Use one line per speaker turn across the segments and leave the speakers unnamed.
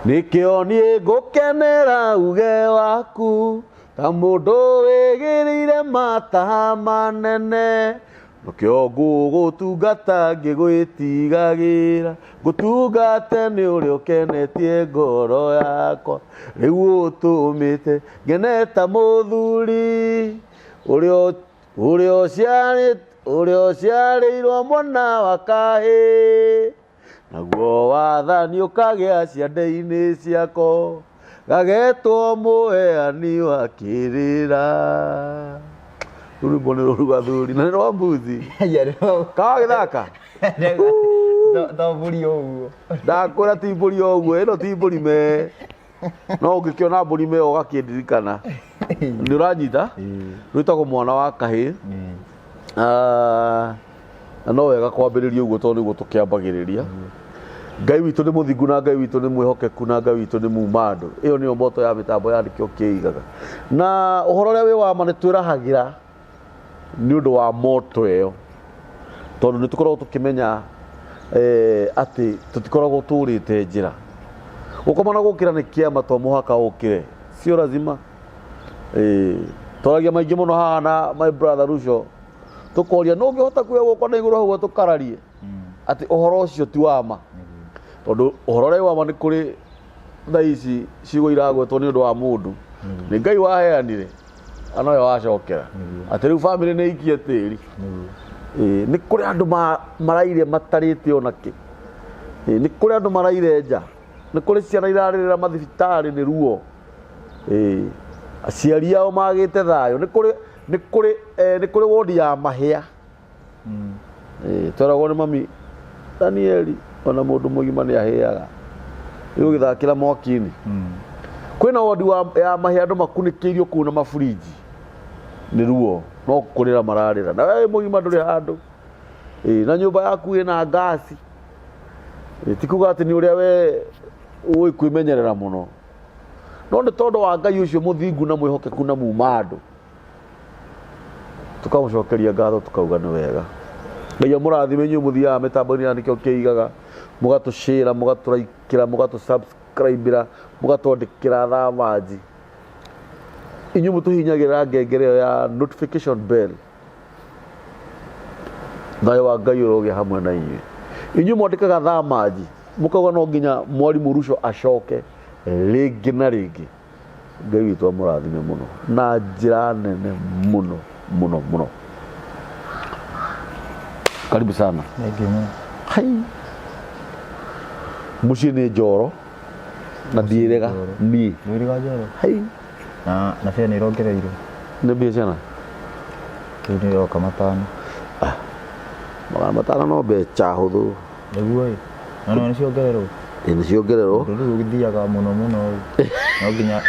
Nikio nie ngukenera uge waku ta mundu wigirire mata manene Nokio ngugutungata ngigwitigagira ngutungate ni uri ukenetie ngoro yakwa riu utumite ngeneta muthuri urio ciarĩirwo mwana wa kahĩ naguo wathani ũkagĩa ciande-inĩ ciako gagetwo mũheani wa kĩrĩra rũrũ mbone rũruga thuri na nĩ rwa mbuzi kawa gĩthaka
to mbũri ũguo
ndakwĩra ti mbũri ũguo ĩno ti mbũri me no ũngĩkĩona mbũri me ũgakĩndirikana nĩ ũranyita rwĩtagwo mwana wa kahĩ no wega kwambĩrĩria ũguo tondũ nĩguo tũkĩambagĩrĩria Ngai witũ nĩ mũthingu na Ngai witũ nĩ mwĩhokeku na Ngai witũ nĩ muuma andũ ĩyo nĩyo moto ya mĩtambo ya Nĩkĩo Kĩigaga na ũhoro ũrĩa wĩ wa ma nĩ twĩrahagĩra nĩ ũndũ wa moto ĩyo tondũ nĩ tũkoragwo tũkĩmenya atĩ tũtikoragwo tũrĩte njĩra gũkoma na gũkĩra nĩ kĩama to mũhaka ũkĩre sio lazima twaragia maingĩ mũno haha na my brother Ruco tukoria no ngihota kuya gukwa na iguru hau tukararie ati uhoro ucio ti wa ma tondu uhoro rai wa ma ni kuri thaa ici cigo iragwetwo ni undu wa mundu ni Ngai waheanire ana yo wacokera ati riu family ni ikie tiri ni kuri andu maraire matarite onaki ni kuri andu maraire nja ni kuri ciana irarĩrĩra mathibitari ni ruo aciari ao magite thayo ni kuri wodi ya mahia twaragwo ni mami Danieli ona mundu mugima ni aheaga riu githakira mwaki-ini kwina wodi ya mahia andu makunikiirio kuna mafuriji ni ruo no kurira mararira na wewe mugima nduri handu na nyumba yaku ina gasi tikuga ati ni uria we ui kwimenyerera muno no ni tondu wa Ngai ucio muthingu na mwihokeku na muuma andu tukamucokeria ngatho tukauga ni wega Ngai amurathime inyuĩ mũthiaga mĩtambo-inĩ ya Nĩkĩo Kĩigaga mũgatũshare mũgatũraikĩra mũgatũsubscribe mũgatwandĩkĩra thamanji inyuĩ mũtũhinyagĩrĩra ngengere ĩyo ya notification bell thayũ wa Ngai ũrogĩa hamwe na inyuĩ mwandĩkaga thamanji mũkauga no nginya mwarimũ Ruco acoke rĩngĩ na rĩngĩ Ngai witũ amũrathime mũno na njĩra nene mũno muno karibu sana hai muciĩ nĩ Njoro na ndiĩrĩga niĩ hai
na bia nĩ irongereirwo
nĩ mbia ciana
rĩu nĩ iroka matano
magana matano no mbeca hũthũ
nĩguo no nĩ ciongererwo
nĩ ciongererwo
rĩu ũgĩthiaga mũno no nginya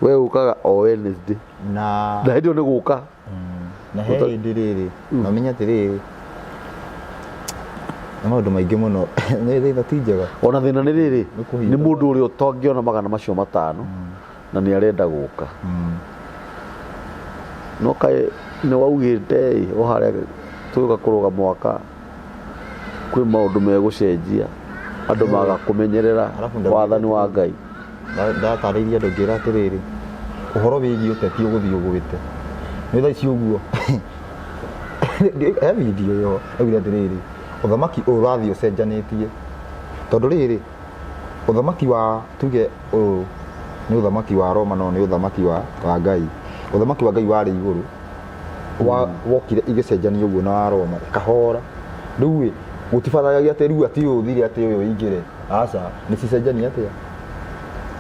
we ũkaga o Wednesday
na
hĩndĩ ĩyo nĩ gũka
na he hĩndĩ rĩrĩ na menya atĩrĩrĩ na maũndũ maingĩ mũno nĩ thĩna ti njega
ona thĩna nĩ rĩrĩ nĩ mũndũ ũrĩa ũtangĩona magana macio matano na nĩ arenda gũka no kaĩ nĩ waugĩte o harĩa tũgĩũka kũrũga mwaka kwĩ maũndũ megũcenjia andũ maga kũmenyerera wathani wa Ngai
ndatarĩirie andũ ngĩra atĩrĩrĩ ũhoro wĩgiĩ ũteti ũgũthiĩ ũgũĩte nĩ thaa ici ũguo he video ĩyo augire atĩrĩrĩ ũthamaki ũrathiĩ ũcenjanĩtie tondũ rĩrĩ ũthamaki wa tuge ũyũ nĩ ũthamaki wa Roma no nĩ ũthamaki wa Ngai ũthamaki wa Ngai warĩ igũrũ wokire igĩcenjania ũguo na wa Roma kahora rĩu gũtibataragia atĩ rĩu atĩ ũthire atĩ ũyũ ingĩre aca nĩ cicenjania atĩa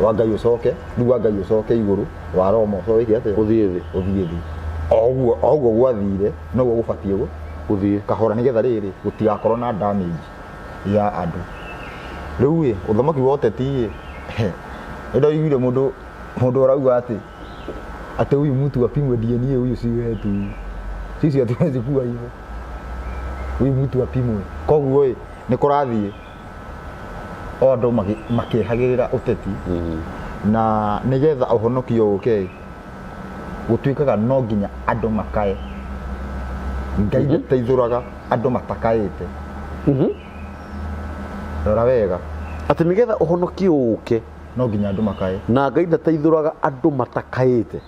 wa Ngai ũcoke rĩu wa Ngai ũcoke igũrũ wa Roma ũcoke atĩa
ũthiĩ
thĩ oguo gwathire noguo gũbatiĩ gũthiĩ kahora nĩgetha rĩrĩ gũtigakorwo na damage ya andũ rĩu ũthamaki wa ũteti nĩndaiguire mũndũ arauga atĩ huyu mtu apimwe DNA huyu si wetu sisi hatuwezi kuwa hivyo huyu mtu apimwe koguo nĩ kũrathiĩ o andũ makĩhagĩrĩra ũteti na nĩgetha ũhonokio ũke gũtuĩkaga no nginya andũ makae Ngai ndateithũraga andũ matakaĩte rora wega
ati nigetha uhonokie uke
no nginya andu makae
na Ngai ndateithũraga andũ matakaĩte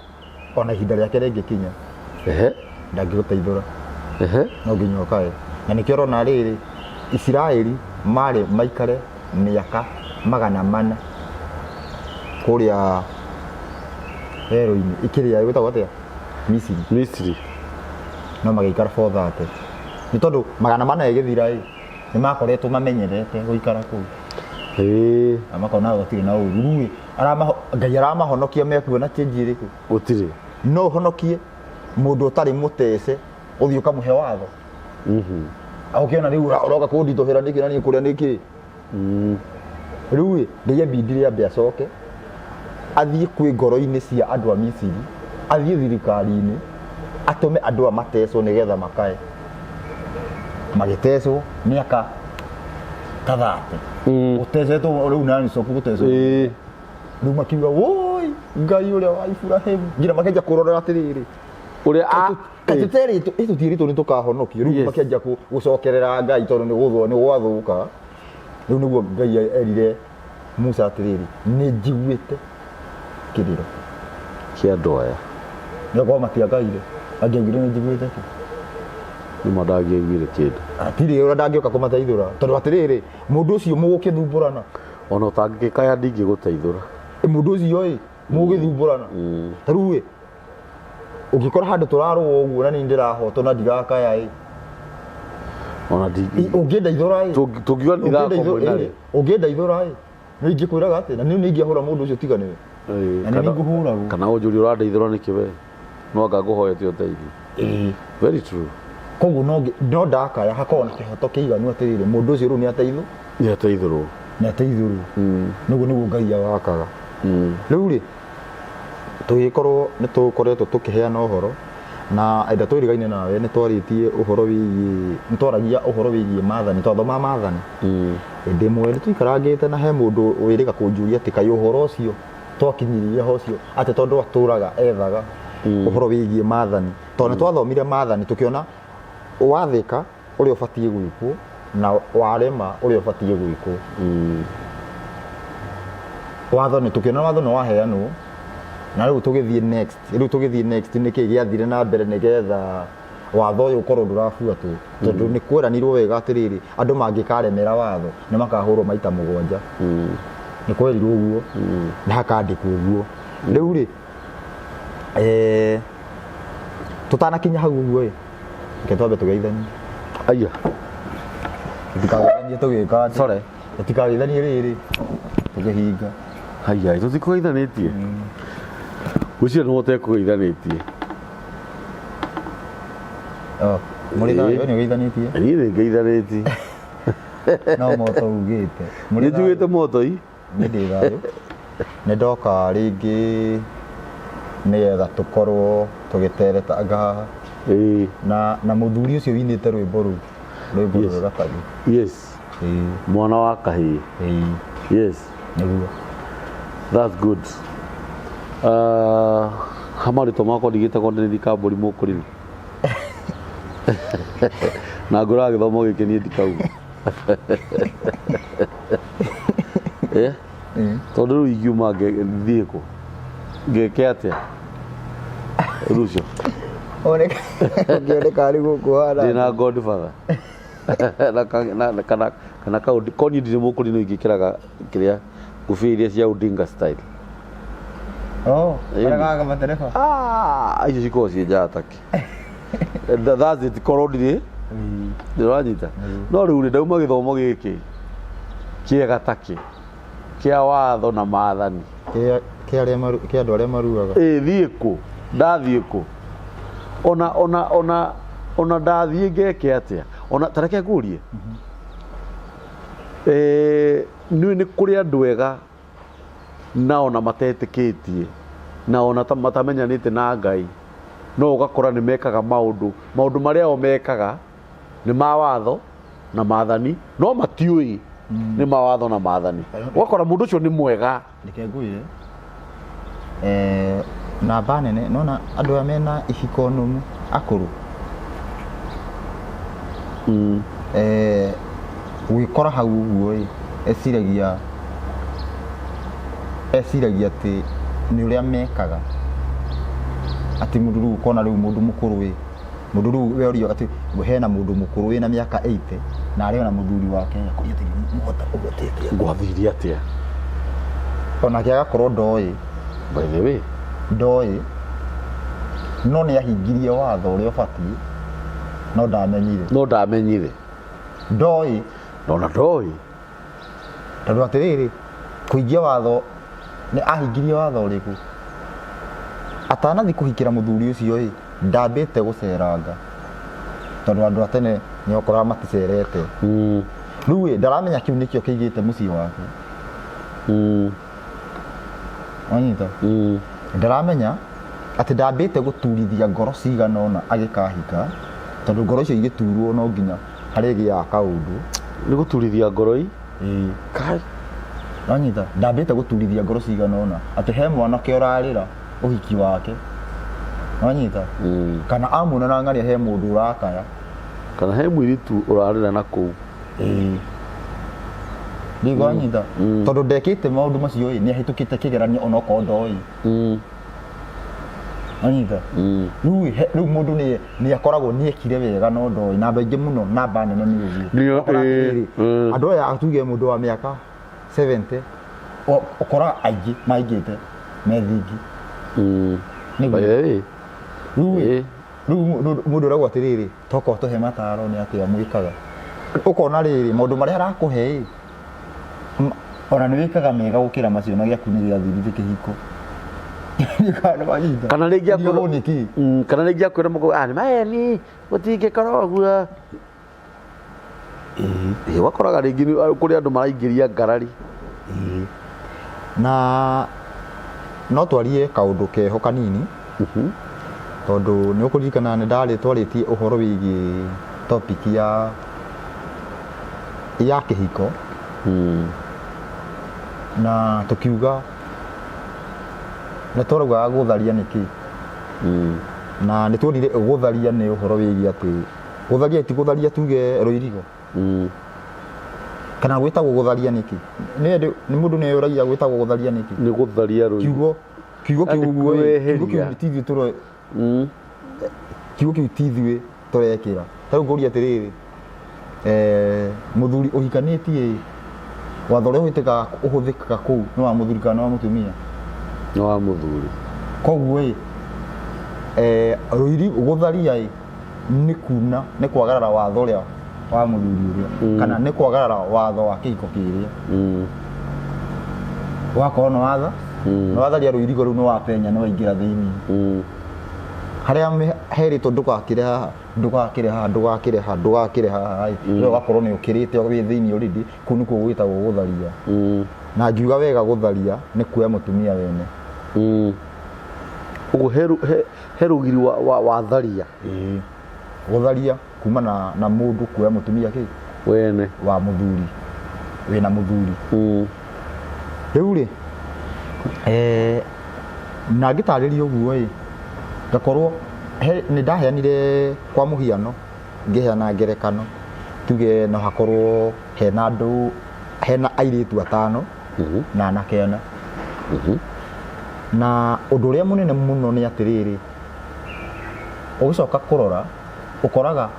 ona ihinda rĩake rĩngĩkinya ndangĩgũteithũra no nginya ũkae na nĩkĩo ũrona rĩrĩ Isiraeli marĩ maikare mĩaka 400 kũrĩa werũ-inĩ ikĩrĩa gwĩtagwo atĩa Misiri no magĩikara 430 nĩ tondũ 400 ĩgĩthira nĩ makoretwo mamenyerete gũikara kũu na makona gũtirĩ na ũru Ngai aramahonokia mekuona change ĩrĩkũ
gũtirĩ
no ũhonokie mũndũ ũtarĩ mũtece ũthiĩ ũkamũhe watho ũkĩona rĩu ũroka kũnditũhĩra nĩkĩ na niĩ kũrĩa nĩkĩ rĩu ndĩye bindire ambe acoke athiĩ kwĩ ngoro-inĩ cia andũ a Misiri athiĩ thirikari-inĩ atũme andũ a matecwo nĩgetha makae magĩtecwo mĩaka ta 30 ũtecetwo rĩu nani coku gũtecwo rĩu makiuga woi Ngai ũrĩa wa Iburahĩmu nginya makenja kũrorera atĩrĩrĩ
ũrĩa
atĩtĩrĩtwo ĩtũtirĩtwo nĩ tũkahonokio rĩu makenja gũcokerera Ngai tondũ nĩ gwathũka rĩu nĩguo Ngai erire Musa atĩrĩrĩ nĩ njiguĩte kĩrĩro
kĩa andũ aya
nĩgũkorwo matiangaire angĩaugire nĩ njiguĩte kĩ
nĩ mandangĩaiguire kĩndũ
atirĩ ũrĩa ndangĩũka kũmateithũra tondũ atĩrĩrĩ mũndũ ũcio mũgũkĩthumbũrana
ona ũtangĩkaya ndingĩgũteithũra
mũndũ ũcio mũgĩthumbũrana ta rĩu ũngĩkora handũ tũrarũa ũguo na niĩ ndĩrahotwo na ndigakaya
ona
ũngĩndeithũra
tũngiuga nĩ ithako mwĩnarĩ
ũngĩndeithũra nĩ ingĩkwĩraga atĩ na niĩ nĩ ingĩahũra mũndũ ũcio tiganĩwe na nĩ ingĩhũragwo
kana ũnjũria ũrandeithũra nĩkĩ we no anga ngũhoete ũteithio very true
koguo no ndakaya hakorwo na kĩhoto kĩiganu atĩrĩrĩ mũndũ ũcio rĩu nĩ ateithũrwo nĩguo Ngai awakaga rĩu rĩ tũgĩkorwo nĩ tũkoretwo tũkĩheana ũhoro na enda twĩrigaine nawe nĩ twarĩtie ũhoro wĩgiĩ nĩ twaragia ũhoro wĩgiĩ maathani twathoma maathani hĩndĩ ĩmwe nĩ tũikarangĩte na he mũndũ wĩrĩga kũnjũria atĩ kaĩ ũhoro ũcio twakinyirie ho ũcio atĩ tondũ atũraga ethaga ũhoro wĩgiĩ maathani tondũ nĩ twathomire maathani tũkĩona wathĩka ũrĩa ũbatiĩ gwĩkwo na warema ũrĩa ũbatiĩ gwĩkwo watho nĩ tũkĩona watho nĩ waheanwo na rĩu tũgĩthiĩ next nĩkĩ gĩathire na mbere nĩgetha watho ũyũ ũkorwo ndũrabuatwo tondũ nĩ kwĩranirwo wega atĩrĩrĩ andũ mangĩkaremera watho nĩ makahũrwo maita 7 nĩ kwerirwo ũguo na hakandĩkwo ũguo rĩu rĩ tũtanakinya hau ũguo reke twambe tũgeithanie
aya
tũtikageithanie tũgĩka tũtikageithanie rĩrĩ tũkĩhinga
aya tũtikũgeithanĩtie gũcio nĩ mũtekũgeithanĩtie
mũrĩ thayũ nĩ ũgeithanĩtie
niĩ nĩ ngeithanĩtie
no moto ugĩte
nĩ njugĩte motoi
nĩ ndĩ thayũ nĩ ndoka rĩngĩ nĩgetha tũkorwo tũgĩteretanga haha na mũthuri ũcio winĩte rwĩmbo rũu rwĩmbo rũgatagi
mwana wa kahĩĩ
nĩguo
that's good hamarĩtwo makwa ndigĩtagwo nĩ Thikambũri Mũkũrinũ na ngũraga gĩthomo gĩkĩ niĩ ndikauga tondũ rĩu ingiuma thiĩ kũ ngĩke atĩa Rucio
ũngĩoneka arĩ gũkũ hana
ndĩna godfather kana koniĩ ndirĩ Mũkũrinũ ingĩkĩraga kĩrĩa ngũbia iria cia Odinga style
aragaga matereba
icio cikorwo ciĩ njataki that's it korwo ndirĩ ndĩranyita no rĩu nĩ ndauma gĩthomo gĩkĩ kĩega takĩ kĩa watho na maathani
kĩa andũ arĩa maruaga
thiĩ kũ ndathiĩ kũ ona ndathiĩ ngeke atĩa ona tareke ngũrie nĩ kũrĩ andũ ega na ona matetĩkĩtie na ona matamenyanĩte na Ngai no ũgakora nĩ mekaga maũndũ marĩa o mekaga nĩ ma watho na maathani no matiũĩ nĩ ma watho na maathani ũgakora mũndũ ũcio nĩ mwega
reke ngwĩre namba nene nona andũ aya mena ihiko nũmu akũrũ gwĩkora hau ũguo eciragia eciragia atä nä å rä a mekaga atä må ndå rä u kona rä u må ndå må kå rå må ndå rä u werio atä hena må ndå må kå rå wä na mä aka 80 na arä ona må thuri wake
gwathirie atä a
onake agakorwo ndoä ndoä no nä ahingirie watho å rä a å batiä no ndamenyire ndoä
nona ndoä
tondå atä rä rä kå ingia watho nä ahingirie watho å rä kå atanathi kå hikä ra må thuri å cio ndambä te gå ceranga tondå andå a tene nä okoraga maticerete rä u ndaramenya kä u nä kä o kä igä te må ciä wake wanyita ndaramenya atä ndambä te gå turithia ngoro ciganona agä kahika tondå ngoro icio igä turwo no nginya harä gä a kaå ndå
nä gå turithia ngoro
kai wanyita ndambä te gå turithia ngoro ciganona atä he mwanake å rarä ra å hiki wake wanyita kana amuona na ng'aria he må ndå å rakaya
kana he mwiritu å rarä ra na kå u
rä wanyita tondå ndekä te maå ndå macio nä ahä tå kä te kä geranio onokorwo ndoä anyita rä u må ndå nä akoragwo nä ekire wega no ndoä na andå aingä må no namba nene nä å andå aya atuge må ndå wa mä aka 70 okoraga aingä maingä te methingi rä u må ndå å ragwo atä rä rä tokorwo tå he mataro nä atä a mwä kaga å kona rä rä maå ndå marä a arakå he ona nä wä kaga mega gå kä ra macio na gä aku nä gä athirithä kä hiko
kana rä ngä akwä ra må nä maeni gå tingä korwo guo wakoraga rä ngä kå rä andå maraingä ria ngarari
na no twarie kaå ndå keho kanini tondå nä å kå ririkana nä ndarä twarä tie å horo wä giä topic ya kä hiko na tå kiuga nä twaraugaga gå tharia nä kä na nä tuonire gå tharia nä å horo wä giä atä gå tharia ti gå tharia tuge rå irigo kana gwä tagwo gå tharia nä kä nä må ndå nä å ragia gwä tagwo gå tharia nä kä
nä gå tharia rå
kiugo kä u tithuä kiugo kä u tithuä tå rekä ra tarä u ngå ria atä rä rä må thuri å hikanä tie watho å rä a å hå thä kaga kå u nä wa må thuri kana wa må tumia
nä wa må thuri
koguo rå iri gå tharia nä kuna nä kwagarara watho å rä a wa må thuri å rä a kana nä kwagarara watho wa kä hiko kä rä a wakorwo nä watha nä watharia rå irigo rä u nä wapenya nä waingä ra thä inä harä a herä two ndågakä re haha ndågakä re haha ndågakä re haha ndågakä re haha rä å gakorwo nä å kä rä te wä thä inä å kå u nä kuo gwä tagwo gå tharia na ngiuga wega gå tharia nä kuoya må tumia wene
å guo he rå giri wa tharia
gå tharia kumana na må ndå kuoya må tumia kä
wene
wa må thuri wä na må thuri rä u rä na ngä tarä ria å guo ngakorwo nä ndaheanire kwa må hiano ngä heana ngerekano tuge no hakorwo hena andå hena airä tu 5 na anake 4 na å ndå å rä a må nene må no nä atä rä rä å gä coka kå rora å koraga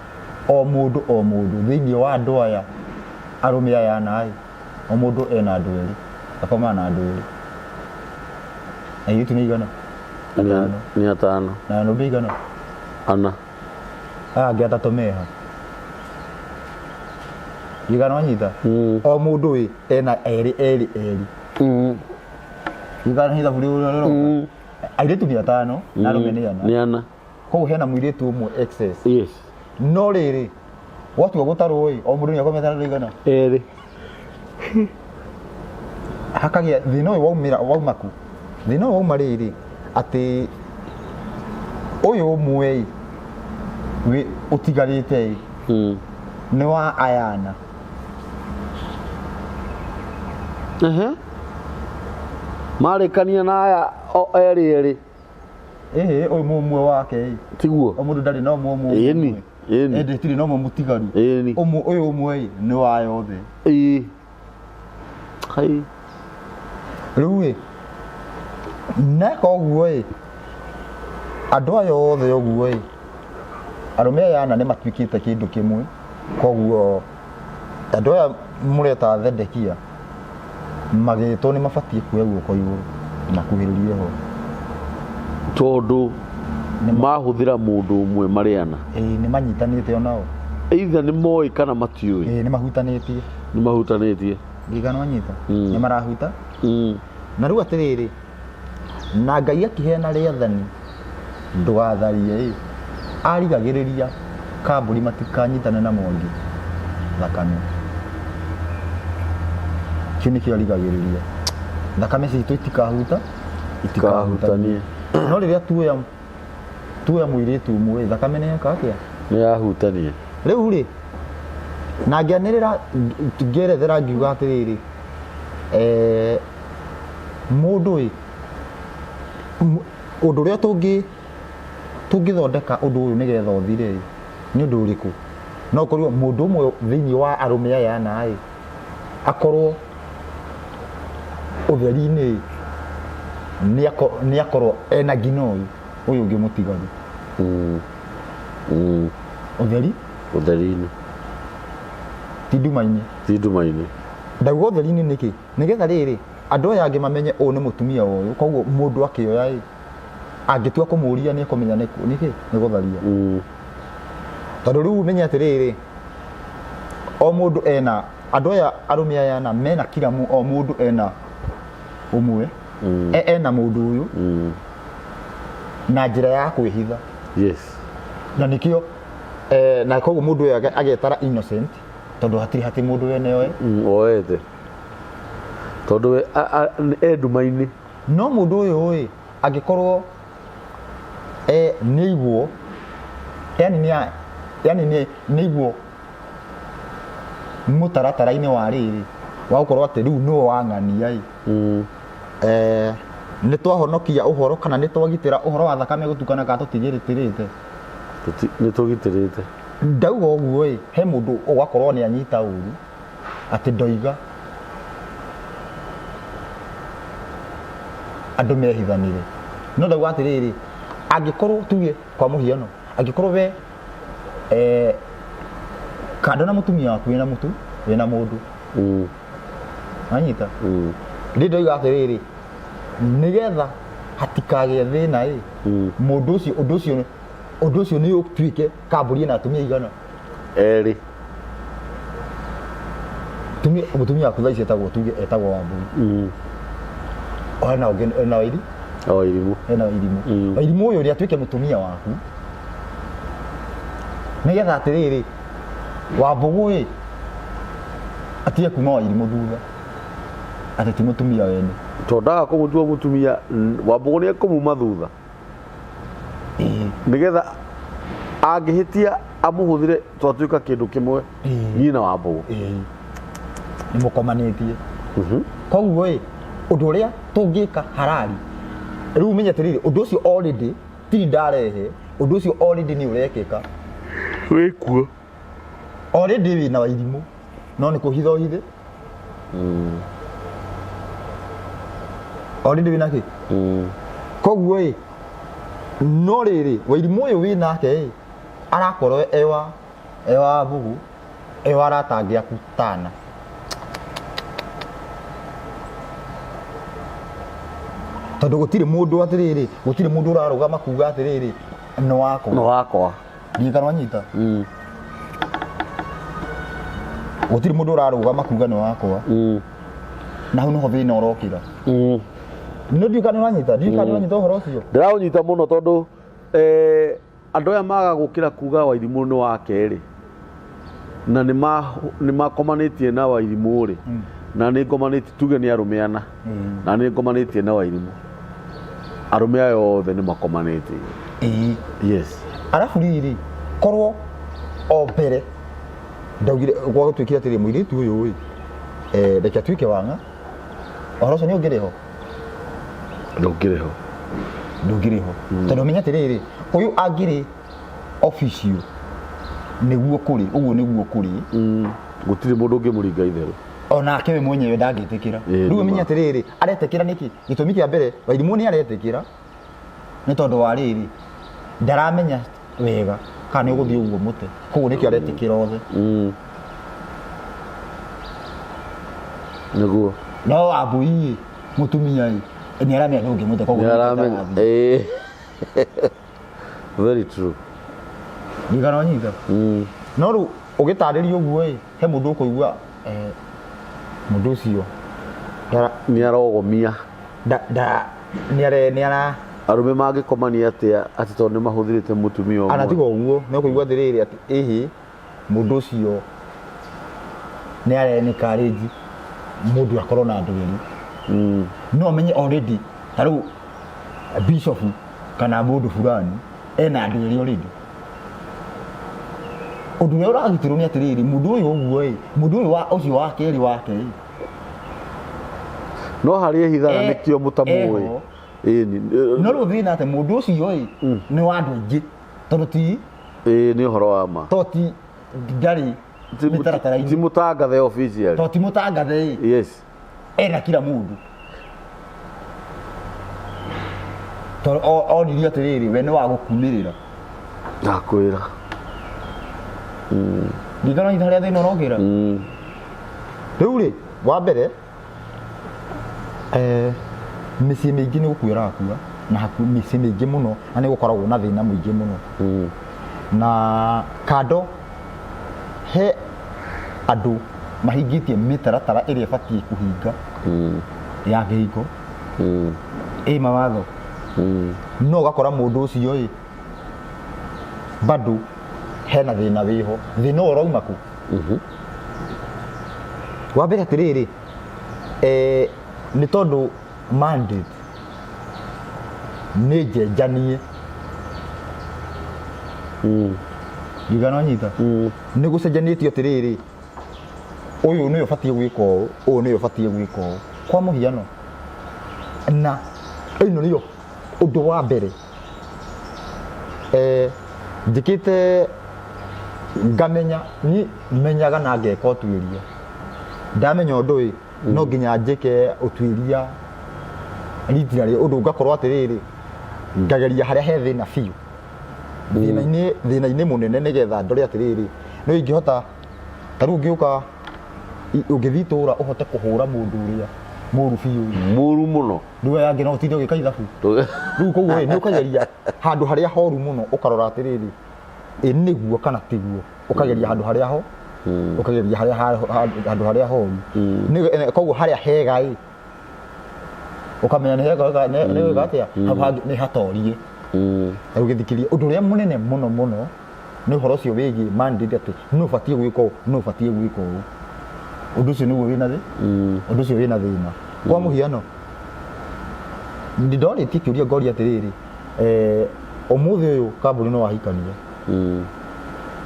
o må ndå thä inä wa andå aya arå mä aya ana o må ndå ena andå erä akomaga na andå erä airä tu nä igana
nä 5
na no mbä igana
ana
aya angä 3 meha igana wanyita o må ndå ena erä igana hitha bå rä airä tu nä 5 na arå me nä ana koguo hena må irä tu å mwe no rä rä gwatua gå tarwo o må ndå nä akomete na igana
erä
hakagä a thä na å yå wauma ku thä na å wauma rä rä atä å yå å mwe å tigarä te nä wa ayana
marä kania na aya erä
å yå må mwe wake
tiguo
o må ndå ndarä na å mwe endä tirä na å mwe må tigaru å yå å mwe nä wa yothe
rä u
na koguo andå aya othe å guo arå aya ana nä matuä tä kä ndå kä mwe koguo andå aya må reta Thedekia magä two nä mabatiä kuoya guoko igå na kuhä rä rie ho
tondå mahå thä ra må ndå å mwe marä ana
nä manyitanä te onao
either nä moä kana matiå
nä mahutanä tie
nä mahutanä tie
ngigana wanyita nä marahuta na rä u atä rä rä na Ngai akĩheana rĩathani ndũgatharie arigagĩrĩria kambũri matikanyitane na Mwangi thakame kĩu nĩkĩo arigagĩrĩria thakame citũ itikahutanie no rĩrĩa tuoya mũirĩtu ũmwe thakame nĩyeka atĩa
nĩyahutania
rĩu rĩ na ngĩanĩrĩra ngĩerethera ngiuga atĩrĩrĩ mũndũ ũndũ ũrĩa tũngĩthondeka ũndũ ũyũ nĩgetha ũthire nĩ ũndũ ũrĩkũ no ũkorwo mũndũ ũmwe thĩinĩ wa arũme aya ana akorwo ũtheri-inĩ nĩ akorwo ena ngina ũyũ ũngĩ mũtigaru
ũtheri-inĩ
ti nduma-inĩ ndauga ũtheri-inĩ nĩkĩ nĩgetha rĩrĩ andå aya angä mamenye å nä må tumia å yå koguo må ndå akä oya angä tua kå må ria nä ekåmenya nä gå tharia tondå rä u menye atä rä rä o må ndå ena andå aya arå me aya na mena kira o må ndå ena å mwe ena må ndå å yå na njä ra ya kwä hitha na nä kä o na koguo må ndå å yå agetara innocent tondå hatirä hatä må ndå weneoe
oete tondå nduma-inĩ
no må ndå å yå angä korwo nä iguo yani nä iguo må taratara-inä wa rä rä wa gå korwo atä rä u nä wang'ania nä twahonokia å horo kana nä twagitä ra å horo wa thakame gå tukana kana tå tigä rä tä rä te
nä tå gitä rä te
ndauga å guo he må ndå å gakorwo nä anyita å ru atä ndoiga andå mehithanire no ndauga atä rä rä angä korwo tuge kwa må hiano angä korwo we kando na må tumia waku wä na må ndå anyita rä ndoiga atä rä rä nä getha hatikagä thä na må ndå å cio nä å tuä ke kambå na atumia igana
erä
må tumia waku thaici etagwo Wambui ona Wairimũ Wairimũ ũyũ rĩ atuĩke mũtumia waku nĩgetha atĩrĩrĩ Wambũgũ atige kuma Wairimũ thutha atĩ ti mũtumia wene
tondũ ndaga kũmũtua mũtumia Wambũgũ nĩ ekũmuma thutha nĩgetha angĩhĩtia amũhũthĩre twatuĩka kĩndũ kĩmwe niĩ na Wambũgũ
nĩ mũkomanĩtie koguo ũndũ ũrĩa tũngĩka harari rĩu menye atĩrĩrĩ ũndũ ũcio already tiri ndarehe ũndũ ũcio already nĩ ũrekĩka
wĩkuo
already wĩna Wairimũ no nĩ kũhitha ũhithe already wĩna kĩ koguo no rĩrĩ Wairimũ ũyũ wĩnake arakorwo ewa Wambũgũ ewa aratangĩa kutana tondũ gũtirĩ mũndũ atĩrĩrĩ gũtirĩ mũndũ ũrarũgama kuga atĩrĩrĩ nĩ wakwa ndirikana wanyita gũtirĩ mũndũ ũrarũgama kuga nĩ wakwa na hau nĩho thĩna ũrokĩra no ndirikana wanyita ũhoro ũcio
ndĩraũnyita mũno tondũ andũ aya maga gũkĩra kuga Wairimũ nĩ wake rĩ na nĩ makomanĩtie na Wairimũ rĩ na nĩ ngomanĩtie tuge nĩ arũme ana na nĩ ngomanĩtie na Wairimũ arũme aya othe nĩ makomanĩtie
arabu rĩrĩ korwo o mbere ndaugire gwa gũtuĩkire atĩrĩ mũirĩtu ũyũ reke atuĩke wang'a ũhoro ũcio nĩ ũngĩrĩ ho ndũngĩrĩ ho tondũ menya atĩrĩrĩ ũyũ angĩrĩ official nĩguo kũrĩ ũguo nĩguo kũrĩ
gũtirĩ mũndũ ũngĩmũringa itherũ
onake we mwenyewe ndangĩtĩkĩra rĩu menya atĩrĩrĩ aretĩkĩra nĩkĩ gĩtũmi kĩa mbere Wairimu nĩ aretĩkĩra nĩ tondũ wa rĩrĩ ndaramenya wega kana nĩ ũgũthiĩ ũguo mũte koguo nĩkĩo aretĩkĩra othe
nĩguo
no Wambui mũtumia nĩ aramenya nĩ ũngĩmũte koguo
nĩ aramenya very true
ndigana nyitha no rĩu ũgĩtarĩria ũguo he mũndũ ũkũigua mũndũ ũcio
nĩ arogomia
nĩ ara
arũme mangĩkomania atĩa atĩ tondũ nĩ mahũthĩrĩte mũtumia ũmwe
anatiga ũguo no kũigua atĩrĩrĩ atĩ ĩhĩ mũndũ ũcio nĩ arenĩkarĩnji mũndũ akorwo na andũ erĩ no menye already ta rĩu bishop kana mũndũ fulani ena andũ erĩ already ũndũ ũrĩa ũragitirwo nĩ atĩrĩrĩ mũndũ ũyũ ũguo mũndũ ũyũ ũcio wa kerĩ wake
no harĩ ehithaga nĩkĩo mũtamũĩ
no rĩu thĩna atĩ mũndũ ũcio nĩ wa andũ aingĩ tondũ ti
nĩ ũhoro wa ma
tondũ ti ndarĩ
ti mũtangathe official
tondũ ti mũtangathe
yes
ena kila mũndũ tondũ onirie atĩrĩrĩ we nĩ wa gũkumĩrĩra
ndakwĩra
ndigana nyita harĩa thĩna ũrokĩra rĩu rĩ wa mbere mĩciĩ mĩingĩ nĩ gũkua ĩrakua na mĩciĩ mĩingĩ mũno na nĩ gũkoragwo na thĩna mũingĩ mũno na kando he andũ mahingĩtie mĩtaratara ĩrĩa ĩbatiĩ kũhinga ya kĩhiko mawatho no ũgakora mũndũ ũcio bado hena thĩna wĩho thĩna ũyũ ũrauma kũ wa mbere atĩrĩrĩ nĩ tondũ mandate nĩ njenjanie ndigana nyita nĩ gũcenjanĩtio atĩrĩrĩ ũyũ nĩ ũbatiĩ gwĩka ũũ ũyũ nĩ ũbatiĩ gwĩka ũũ kwa mũhiano na ĩno nĩyo ũndũ wa mbere njĩkĩte ngamenya ni menyaga na ngeka ũtuĩria ndamenya ũndũ ũyũ no nginya njĩke ũtuĩria literally ũndũ ngakorwo atĩrĩrĩ ngageria harĩa he thĩna biũ thĩna-inĩ mũnene nĩgetha ndore atĩrĩrĩ no ingĩhota ta rĩu ũngĩũka ũngĩthiĩ itũũra ũhote kũhũra mũndũ ũrĩa mũru biũ
mũru mũno
rĩu yange no ũtinde ũgĩka ithabu rĩu koguo nĩ ũkageria handũ harĩa horu mũno ũkarora atĩrĩrĩ nĩguo kana tiguo ũkageria handũ harĩa ho ũkageria handũ harĩa horu koguo harĩa hega ũkamenya nĩ hega nĩ wega atĩa nĩ hatorie rĩu gĩthikĩria ũndũ ũrĩa mũnene mũno mũno nĩ ũhoro ũcio wĩgiĩ mandate atĩ nĩ ũbatiĩ gwĩka ũũ nĩ ũbatiĩ gwĩka ũũ ũndũ ũcio nĩguo wĩna thĩ ũndũ ũcio wĩna thĩna kwa mũhiano ndorĩtie kĩũria ngoria atĩrĩrĩ ũmũthĩ ũyũ kambũni no wahikania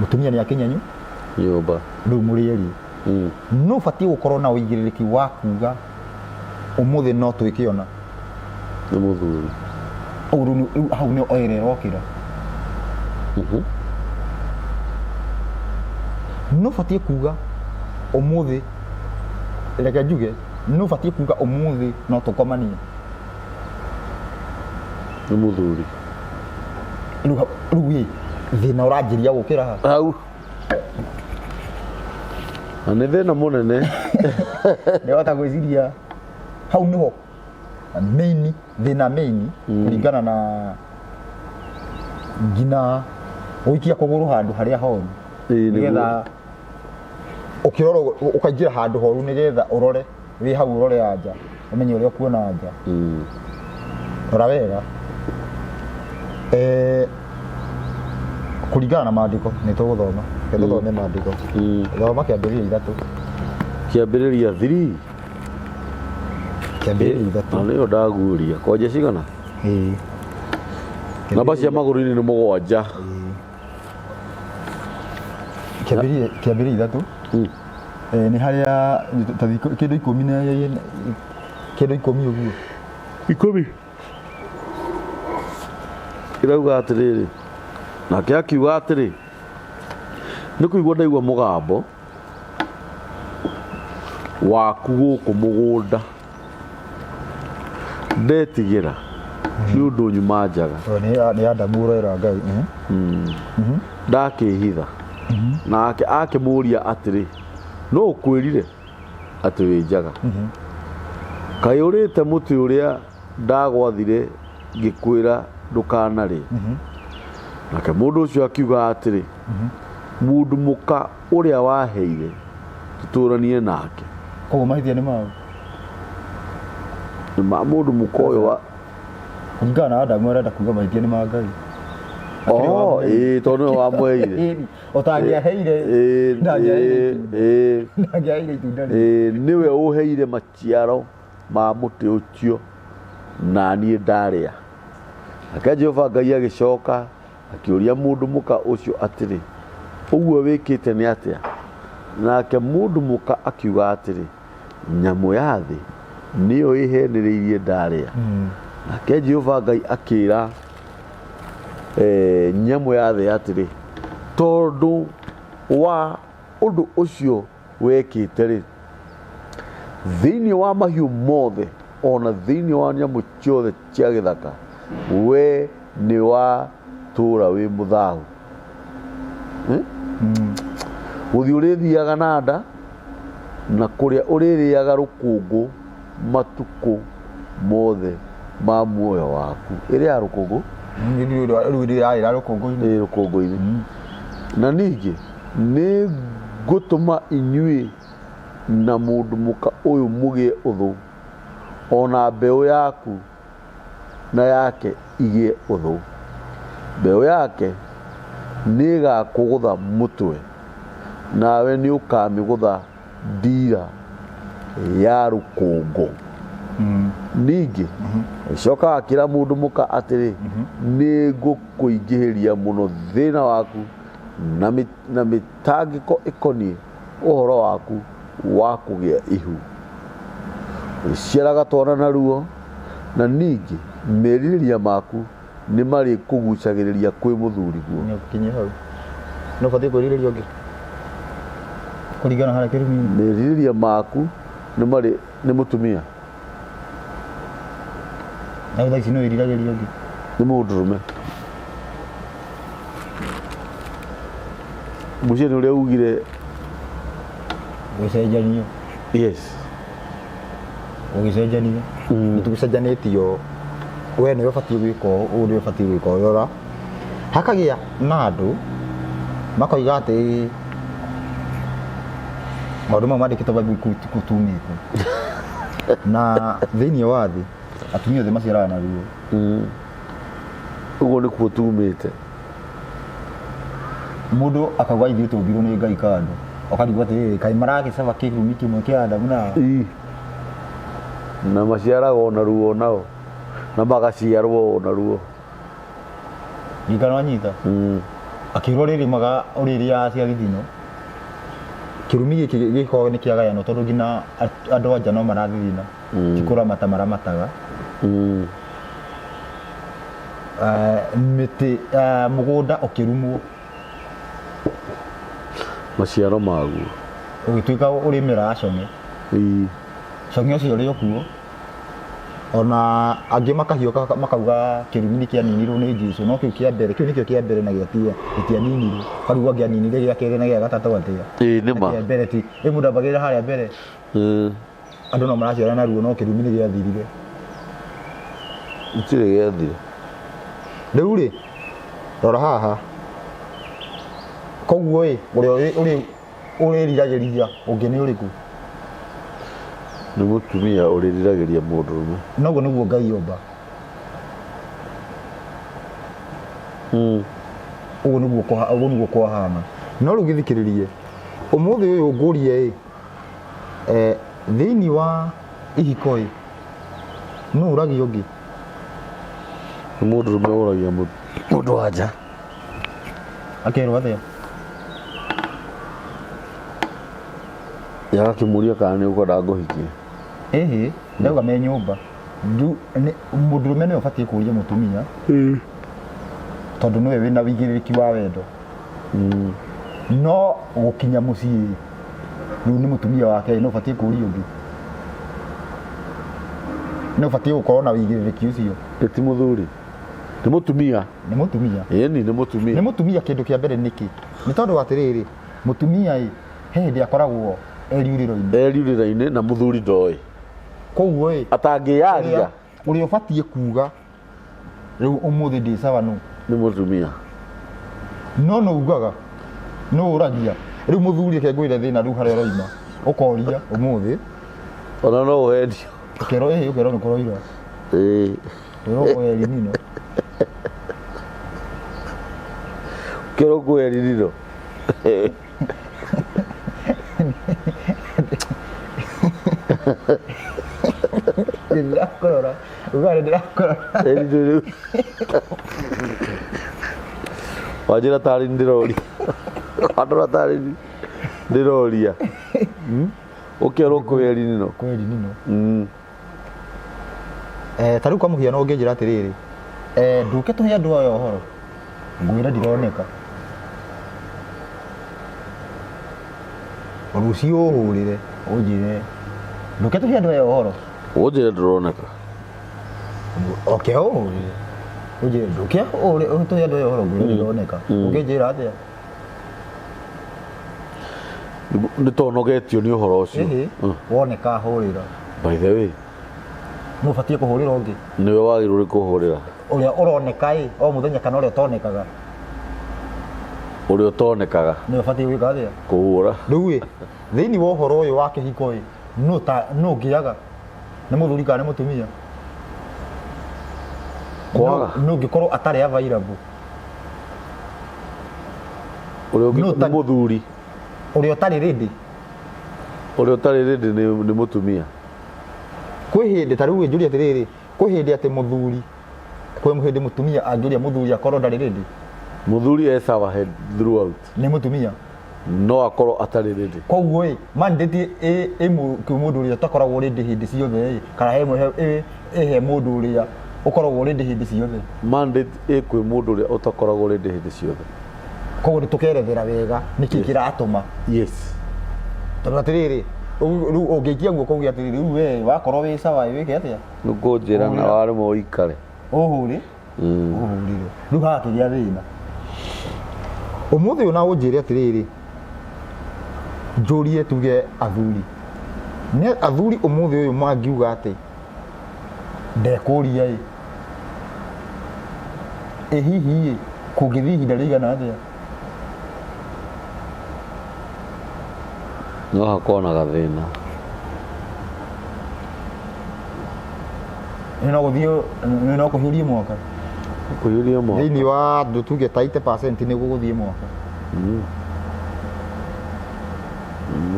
mũtumia nĩ akinyanyu
nyũmba
rĩu mũrĩeri no ũbatiĩ gũkorwo na ũigĩrĩrĩki wa kuga ũmũthĩ no twĩkĩona
nĩ mũthuri
hau nĩ oire rokĩra no ũbatiĩ kuga ũmũthĩ reke njuge no ũbatiĩ kuga ũmũthĩ no tũkomanie
nĩ mũthuri
rĩu thĩna ũranjĩria gũkĩra
hau na nĩ thĩna mũnene
nĩwahota gwĩciria hau nĩho thĩna main kũringana na nginya gũikia kũgũrũ handũ harĩa horu nĩgetha ũkĩrora ũkaingĩra handũ horu nĩgetha ũrore wĩ hau ũrore anja ũmenye ũrĩa ũkuona anja rora wega kũringana na maandĩko nĩ tũgũthoma tũthome maandĩko thoma kĩambĩrĩria 3
kĩambĩrĩria 3
kĩambĩrĩria 3
na nĩyo ndaguũria kwanja cigana namba cia magũrũ-inĩ nĩ 7
kĩambĩrĩria 3 nĩ harĩa kĩndũ 10 na kĩndũ 10 ũguo
10 irauga atĩrĩrĩ nake akiuga atĩrĩ nĩ kũigua ndaigua mũgambo waku gũkũ mũgũnda ndetigĩra nĩ ũndũ nyuma njaga
nĩ Adamu ũroera Ngai
ndakĩhitha nake akĩmũria atĩrĩ no ũkwĩrire atĩ wĩ njaga kaĩ ũrĩte mũtĩ ũrĩa ndagwathire ngĩkwĩra ndũkanarĩ nake mũndũ ũcio akiuga atĩrĩ mũndũ mũka ũrĩa waheire tũtũranie nake
koguo mahĩtia nĩ mau
nĩ ma mũndũ mũka ũyũ wa
kũringana na Adamu arenda kuuga mahĩtia nĩ ma Ngai
tondũ nĩwe wamweire
ũtangĩaheire itunda
nĩwe ũheire maciaro ma mũtĩ ũcio na niĩ ndarĩa nake Jehova Ngai agĩcoka akĩũria mũndũ mũka ũcio atĩrĩ ũguo wĩkĩte nĩ atĩa nake mũndũ mũka akiuga atĩrĩ nyamũ ya thĩ nĩyo ĩhenereirie ndarĩa nake Jehova Ngai akĩra nyamũ ya thĩ atĩrĩ tondũ wa ũndũ ũcio wekĩte rĩ thĩinĩ wa mahiũ mothe ona thĩinĩ wa nyamũ ciothe cia gĩthaka we nĩ watũũra wĩ mũthahu gũthiĩ ũrĩthiaga na nda na kũrĩa ũrĩrĩaga rũkũngũ matukũ mothe ma muoyo waku ĩrĩ ya rũkũngũ rũkũngũ-inĩ na ningĩ nĩ ngũtũma inyuĩ na mũndũ mũka ũyũ mũgĩe ũthũ ona mbeũ yaku na yake igĩe ũthũ mbeũ yake nĩ ĩgakũgũtha mũtwe nawe nĩ ũkamĩgũtha ndiira ya rũkũngũ ningĩ coka akĩra mũndũ mũka atĩrĩ nĩ ngũkũingĩhĩria mũno thĩna waku na mĩtangĩko ĩkoniĩ ũhoro waku wa kũgĩa ihu ũciaraga twana na ruo na ningĩ merirĩria maku nĩ marĩ kũgucagĩrĩria kwĩ mũthuri guo
no batiĩ kwĩrirĩria ũngĩ kũringana harĩa kĩrumi
merirĩria maku nĩ mũtumia
na thaa ici no ĩriragĩria ũngĩ
nĩ mũndũrũme mũciĩ nĩ ũrĩa ugire
gũcenjanio
yes
ũgĩcenjanio nĩtũgĩcenjanĩtio we nĩwe ũbatiĩ gwĩka ũũ nĩwe ũbatiĩ gwĩka rora hakagĩa na andũ makoiga atĩ maũndũ mau mandĩkĩtwo Bible gũtumĩte na thĩinĩ wa thĩ atumia othe maciaraga na ruo
ũguo nĩkuo tumĩte
mũndũ akauga ithuĩ tũmbirwo nĩ Ngai kando ũkarigwo atĩ kaĩ maragĩcaba kĩrumi kĩmwe kĩa Adamu
na maciaraga ona ruo nao na magaciarwo ona ruo
ringana wanyita akĩrwo rĩrĩmaga ũrĩrĩa cia gĩthino kĩrumi gĩkĩ gĩkoragwo nĩ kĩagayano tondũ nginya andũ anja no marathithina ti kũramata maramataga mĩtĩ mũgũnda ũkĩrumwo
maciaro maguo
ũgĩtuĩka ũrĩmĩra cong'e cong'e ũcio ũrĩ okuo ona angĩ makahiũka makauga kĩrumi nĩ kĩaninirwo nĩ Jesũ no kĩu kĩa mbere kĩu nĩkĩo kĩa mbere na gĩtianinirwo karigwo angĩaninire gĩa kerĩ na gĩa gatatũ atĩa
nĩ ma
kĩa mbere ti mũndũ ambagĩrĩra harĩa mbere andũ no maraciara na ruo no kĩrumi nĩ gĩathirire
gĩtirĩ gĩathire
rĩu rĩ rora haha koguo ũrĩa ũrĩriragĩria ũngĩ nĩ ũrĩkũ
nĩ mũtumia ũrĩriragĩria mũndũrũme
noguo nĩguo Ngai omba ũguo nĩguo kwahana no rĩu gĩthikĩrĩrie ũmũthĩ ũyũ ngũrie thĩinĩ wa ihiko nũ ũragia ũngĩ
nĩ mũndũrũme ũragia mũndũ wa nja
akerwo atĩa
agakĩmũria kana nĩ ũkwenda ngũhikie
ndauga me nyũmba mũndũrũme nĩwe ũbatiĩ kũria mũtumia tondũ nĩwe wĩna wĩigĩrĩrĩki wa wendo no gũkinya mũciĩ riu ni mutumia wake no batie kuria ungi no batie gukorwo na wigiriki ucio
ti muthuri ni mutumia
ni mutumia kindu kia mbere niki ni tondu atiriri mutumia hindi akoragwo eriuriro-ini
na muthuri ndoi
koguo
atangiyaria
uria ubatie kuga riu umuthi ndi sawa no
ni mutumia
no ugaga no uragia riu muthuri ke ngwire thina riu haria roima ukoria umuthi
ona no uhendio
ukero ni kuroira ro elinino
kero go elinino
Dilakorora, ugare dilakorora.
Elinino. Wajira tari ndirori. Adora tari ndiroria. Ukero go elinino.
Ko elinino. Tariu kwa muhiano unginjira atiriri nduke tuhe andu ayo horo ngwira ndironeka rucio uhurire unjire nduke tuhe andu ayo horo
unjire ndironeka
okay uhurire unjire nduke uhurire tuhe andu ayo horo ngwira ndironeka unginjira atia
nitonogetio ni uhoro ucio
woneka hurira
by the way
no batie kuhurira ungi
niwe wagiruri kuhurira
uria uroneka o muthenya kana uria utonekaga
niwe
batie gwika atia
kuhura
riu thiini wa uhoro uyu wa kihiko no ngiaga ni muthuri kana ni mutumia
kwaga
no ngikorwo atari available
uria muthuri
uria utari ready
ni mutumia
kwi hindi tariu njuri atiriri kwi hindi ati muthuri kwi hindi mutumia angiuria muthuri akorwo ndari ready
muthuri esawa head throughout
ni mutumia
no akorwo atari ready
koguo mandate mundu uria utakoragwo ready hindi ciothe kana he mundu uria ukoragwo ready hindi ciothe
mandate kwi mundu uria utakoragwo ready hindi ciothe
koguo nitukerethera wega niki kiratuma
yes
tondu atiriri riu ungiikia guo kugia atiriri riu wakorwo wi sawa wike atia
nukunjira na wari mo ikare
uhuri uhurire riu hakiria thina umuthi una unjire atiriri njurie tuge athuri ni athuri umuthi uyu mangiuga ati ndekuria hihi kungithi ihinda rigana atia
no hakona gathina
no kuhiurie mwaka thiini wa tuge ta 80% ni guguthie mwaka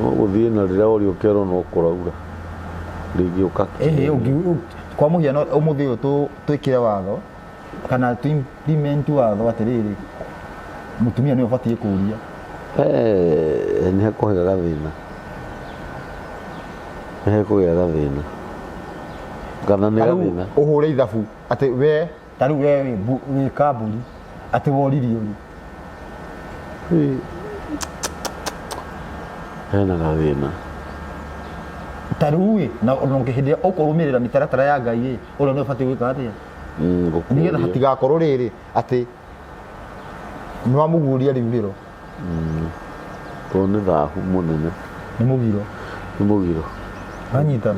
no guthie na rira uri ukero no kuraura rigi uka
kwa muhiano umuthi uyu twikire watho kana tu implement watho atiriri mutumia ni ubatie kuria
ni hakuhega gathina kugĩa gathĩna kana nĩ gathĩna
ũhũre ithabu atĩ we tarĩu we wĩ kambũri atĩ woririe ũri
hena gathĩna
tarĩu na hĩndĩ ũkũrũmĩrĩra mĩtaratara ya Ngai ũrĩa nĩ ũbatiĩ gwĩka atĩa nĩgetha hatigakorwo rĩrĩ atĩ nĩ wamũguũria rĩurĩro
tondũ nĩ thahu mũnene
nĩ mũgiro anyita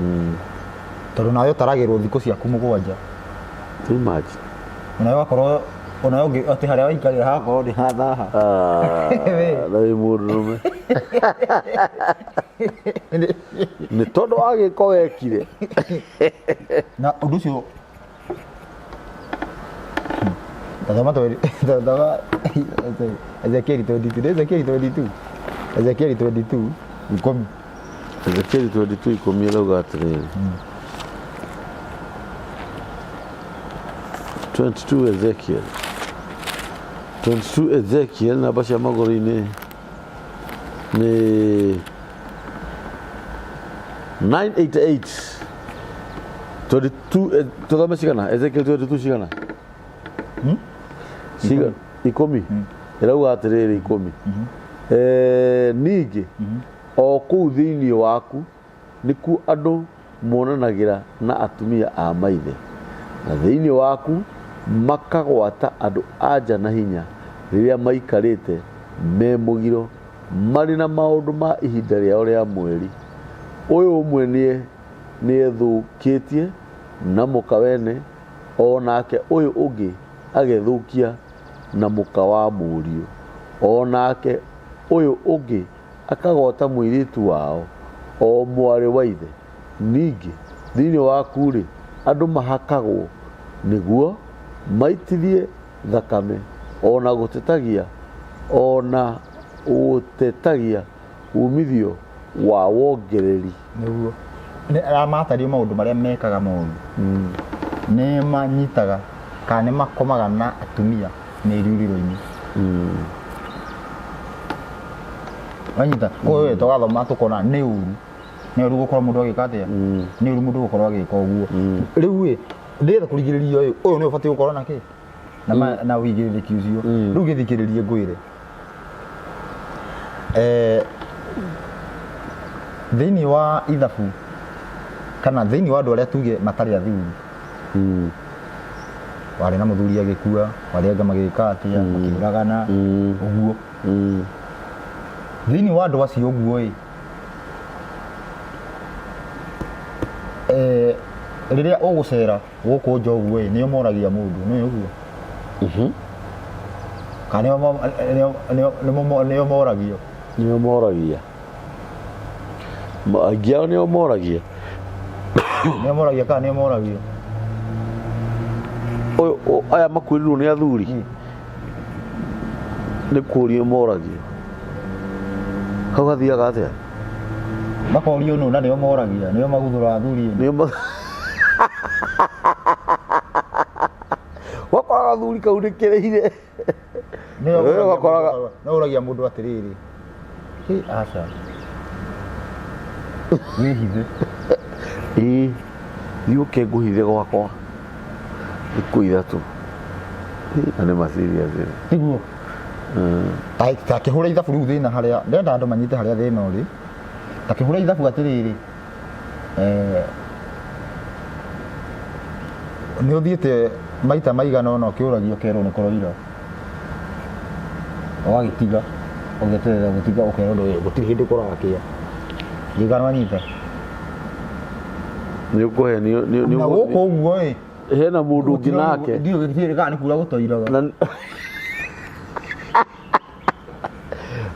tondũ nawe ũtaragĩrwo thikũ ciaku mũgwanja onawe wakorwo onawe atĩ harĩa waikarĩra hagakorwo nĩ hathaha
na wĩ mũndũrũme nĩ tondũ wa gĩko wekire
na ũndũ ũcio Tazama Ezekiel 22 ikomi
Ezekiel 22 ikomi arauga atĩrĩrĩ 22 Ezekiel namba cia magũrũ-inĩ nĩ 988 22 tuthome cigana Ezekiel 22 cigana ikomi irauga atĩrĩrĩ ikomi ningĩ o kũu thĩinĩ waku nĩkuo andũ monanagira na atumia a maithe, na thĩinĩ waku makagwata andũ anja na hinya rĩrĩa maikarĩte me mũgiro marĩ na maũndũ ma ihinda rĩao rĩa mweri. Ũyũ ũmwe nĩethũkĩtie na mũka wene, o nake ũyũ ũngĩ agethũkia na mũka wa mũriũ, o nake ũyũ ũngĩ akagwata mũirĩtu wao, o mwarĩ wa ithe. Ningĩ thĩinĩ waku rĩ, andũ mahakagwo nĩguo maitithie thakame, ona gũtetagia umithio wa wongereri.
Nĩguo aramatario maũndũ marĩa mekaga moru, nĩ manyitaga kana nĩ makomaga na atumia nĩ riuriro-inĩ. Wanyita ũyũ tũgathoma tũkona nĩ ũru gũkorwo mũndũ agĩka atĩa, nĩ ũru mũndũ gũkorwo agĩka ũguo. Rĩu ndĩrenda kũrigĩrĩria ũyũ nĩ ũbatiĩ gũkorwo nakĩ na ũigĩrĩrĩki ũcio. Rĩu gĩthikĩrĩrie ngwĩre, thĩinĩ wa ithabu kana thĩinĩ wa andũ arĩa tuge matarĩ athuri, warĩ na mũthuri agĩkua, warĩ anga magĩka atĩa, makĩũragana ũguo. Thĩinĩ wa andũ acio ũguo rĩrĩa ũgũcera gũkũ nja ũguo nĩo moragia mũndũ, nĩ ũguo? Kana nĩo moragio?
Nĩo moragia, aingĩ ao nĩo moragia.
Nĩo moragia kana nĩo moragio?
Aya makuĩrĩirwo nĩ athuri nĩ kũũrio moragio. Hau hathiaga atĩa?
Makorio nũ na nĩo moragia, nĩo maguthũra athuri.
Wakoraga athuri kau nĩ kĩrĩire.
Nĩo ũragia mũndũ atĩrĩrĩ, aca wĩhithe. Thiũke ngũhithe gwakwa, nĩkũitha tu, na nĩ macirias. Tiguo ta kĩhũra ithabu rĩu thĩna harĩa ndenda andũ manyite harĩa thĩna ũrĩ. Ta kĩhũra ithabu atĩrĩrĩ, nĩ ũthiĩte maita maigana ũna ũkĩũragio ũkerwo nĩ kũroira, ũgagĩtiga ũgeterera gũtiga ũkerwo gũtirĩ hĩndĩ kũrakĩa. Igana wanyita
nĩũkũhe
na gũkũ ũguo
hena mũndũ ũngĩ nake
ndiũ gĩtirĩ kana nĩ kura gũtoiraga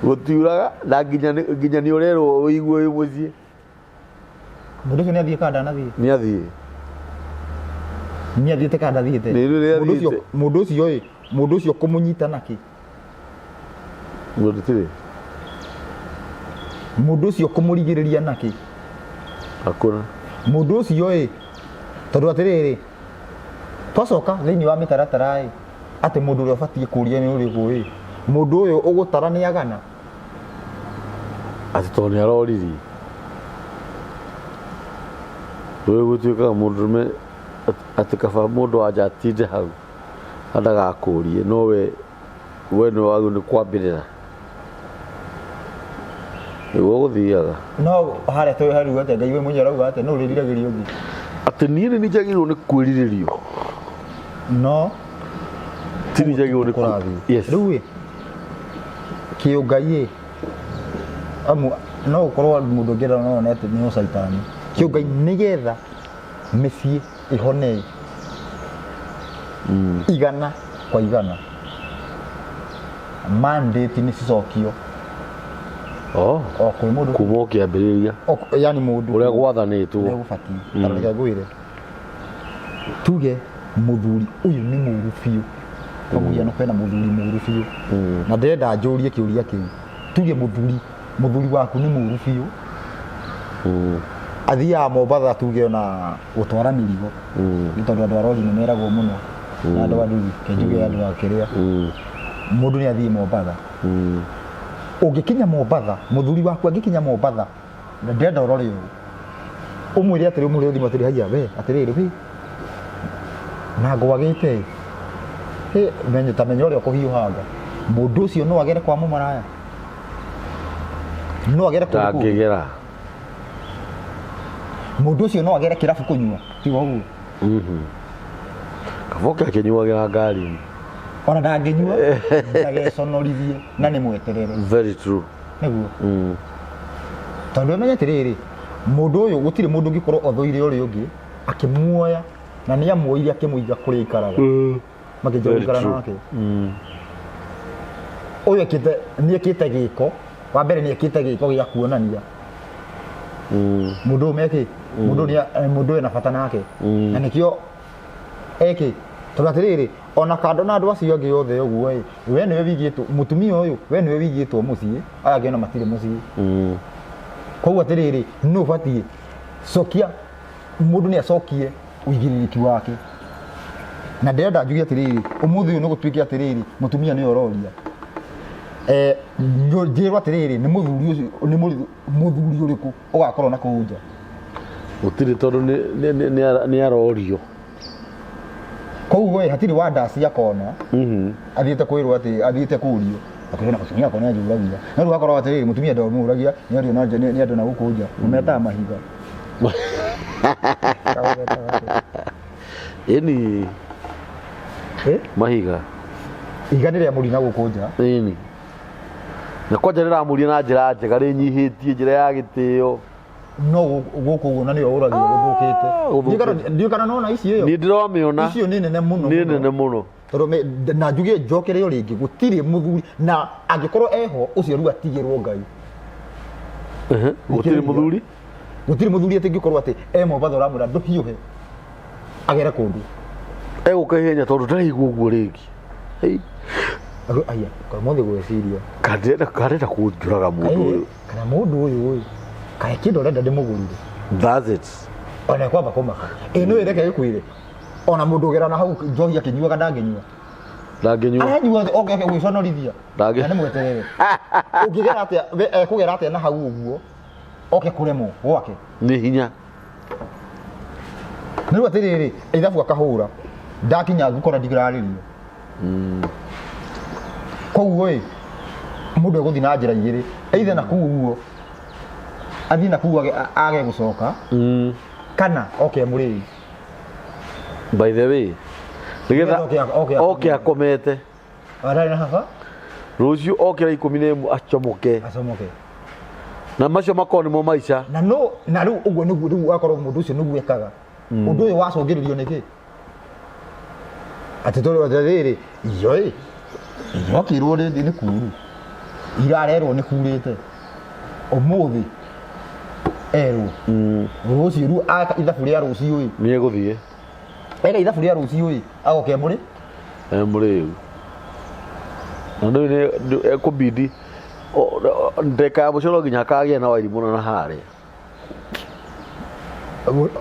gũtiuraga na nginya nĩ ũrerwo ũigwe wĩ mũciĩ.
Mũndũ ũcio nĩ athiĩ kana ndanathiĩ? Nĩ athiĩte kana ndathiĩte? Mũndũ ũcio kũmũnyita nakĩ? Mũndũ ũcio kũmũrigĩrĩria nakĩ?
Hakuna.
Mũndũ ũcio tondũ atĩrĩrĩ, twacoka thĩinĩ wa mĩtaratara atĩ mũndũ ũrĩa ũbatiĩ kũria nĩ ũrĩkũ mũndũ ũyũ ũgũtara nĩ agana
atĩ tondũ nĩ aroriri. Rĩu gũtuĩkaga mũndũrũme atĩ kaba mũndũ wanja atinde hau ndagakũrie, no we nĩ wagĩrĩirwo nĩ kwambĩrĩra nĩguo gũthiaga.
No harĩa tũĩ hariu atĩ Ngai we mwenyewe arauga atĩ no ũrĩriragĩria ũngĩ.
Atĩ niĩ nĩ njagĩrĩirwo nĩ kwĩrirĩrio,
no
ti nĩ njagĩrĩirwo nĩ kũrathiĩ.
Rĩu kĩũngai no ũkorwo mũndũ ũngĩ no atĩ nĩ ũcaitani. Kĩũngai nĩgetha mĩciĩ ĩhone igana kwa igana, mandate nĩ cicokio kwĩ mũndũ
kuma ũkĩambĩrĩria,
yani mũndũ
ũrĩa gwathanĩtwo
ũrĩa gũbatiĩ. Tareke ngwĩre tuge mũthuri ũyũ nĩ mũru biũ, kwa mũhiano kwĩna mũthuri mũru biũ, na ndĩrenda njũrie kĩũria kĩu. Tuge mũthuri waku nĩ mũru biũ, athiaga Mombatha tuge ona gũtwara mĩrigo, nĩ tondũ andũ a rori nĩ meragwo mũno na andũ a nduthi, kenjuge andũ a kĩrĩa, mũndũ nĩ athiĩ Mombatha. Ũngĩkinya Mombatha, mũthuri waku angĩkinya Mombatha, na ndĩrenda ũrore ũũ, ũmwĩre atĩrĩ, ũmwĩre thimũ atĩrĩ, haiya we atĩrĩrĩ na ngwagĩte menya ũrĩa ũkũhiũhanga, mũndũ ũcio no agere kwa mũmaraya. no agere kũndũ kũngĩ.
Ndangĩgera.
Mũndũ ũcio no agere kĩrabu kũnyua ti ũguo.
Kaboke akĩnyuagĩra ngari.
Ona ndangĩnyua ndagĩconorithie na nĩ mweterere.
Very true.
Nĩguo. Tondũ ũmenye atĩrĩrĩ, mũndũ ũyũ gũtirĩ mũndũ ũngĩkorwo othoire ũrĩa ũngĩ akĩmuoya na nĩ amuoire akĩmũiga kũrĩa aikaraga. Makĩnja gũikara nake. Ũyũ nĩ ekĩte gĩko, wa mbere nĩ ekĩte gĩko gĩa kuonania. Mũndũ ũmeke, mũndũ ena bata nake. Na nĩkĩo eke tondũ atĩrĩrĩ, ona kando na andũ acio angĩ othe ũguo ĩ, we nĩwe wigĩtwo, mũtumia ũyũ we nĩwe wigĩtwo mũciĩ, aya angĩ ona matirĩ mũciĩ. Koguo atĩrĩrĩ, nũ ũbatiĩ cokia, mũndũ nĩ acokie ũigĩrĩrĩki wake. Na ndĩrenda njuge atĩrĩrĩ, ũmũthĩ ũyũ nĩ gũtuĩke atĩrĩrĩ, mũtumia nĩ ororia. Njĩrwo atĩrĩrĩ, nĩ mũthuri ũcio, nĩ mũthuri ũrĩkũ ũgakorwo na kũu nja.
Gũtirĩ tondũ nĩ arorio.
Koguo hatirĩ wa ndaci akona. Athiĩte kwĩrwo atĩ athiĩte kũrio. Akĩona mũtumia akona anjũragia. No rĩu akorwo atĩrĩrĩ, mũtumia ndamũragia, nĩ ario na nja, nĩ andũ na gũkũ nja. Mũmetaga mahiga.
Ĩni. Mahiga.
Ihiga nĩ rĩa mũrina gũkũ nja.
Ĩni. Na kwanja rĩramũria na njĩra njega rĩnyihĩtie njĩra ya gĩtĩo.
No gũkũ ũguo na nĩyo ũragio gũthũkĩte. Ndiũ kana nona ici ĩyo.
Niĩ ndĩramĩona.
Icio nĩ nene mũno.
Nĩ nene mũno.
Tondũ na njuge njokere rĩngĩ gũtirĩ mũthuri na angĩkorwo eho ũcio rĩu atigĩrwo Ngai.
Gũtirĩ mũthuri?
Gũtirĩ mũthuri atingĩkorwo atĩ mũbatho ramũra ndũhiũhe agere kũndũ.
Egũka ihenya tondũ ndaigua ũguo rĩngĩ.
Aya, kwa mothe gwĩciria.
Karenda kũnjũraga mũndũ ũyũ.
Kana mũndũ ũyũ ĩ, kaĩ kĩndũ ũrenda ndĩmũgũrire.
That's it.
Ona kwamba kũmaka. No ĩreke gĩkwĩre. Ona mũndũ ũgera na hau njohi akĩnyuaga ndangĩnyua.
Ndangĩnyua.
Aranyua oke gwĩconorithia. Na nĩ mweterere. Ũngĩgera atĩa ekũgera atĩa na hau ũguo oke kũremwo gwake.
Nĩ hinya.
Nĩ rĩu atĩrĩrĩ, ithabu akahũra. Ndakinya ngũkora ndigĩrarĩrio. Koguo ĩ, mũndũ egũthiĩ na njĩra igĩrĩ. Either na kũu ũguo athiĩ na kũu age gũcoka. Kana oke mũrĩi.
By the way, nĩgetha oke akomete.
Ararĩ na haba?
Rũciũ oke ra 11 acomoke.
Acomoke.
Na macio makorwo nĩmo maica.
Na rĩu ũguo nĩguo rĩu akorwo mũndũ ũcio nĩguo ekaga. Ũndũ ũyũ wacũngĩrĩrio nĩkĩ? Atĩ tondũ atĩrĩrĩ, iyo okĩrwo rĩngĩ nĩ kuru. Irarerwo nĩ kurĩte. Ũmũthĩ erwo. Rũciũ rĩu ithabu rĩa rũciũ
nĩ egũthiĩ.
Ega ithabu rĩa rũciũ agoke mũrĩ?
Mũrĩ. Na nĩ ekũbidi ndeka ya mũcoro nginya akagĩa na Wairimũ na harĩa.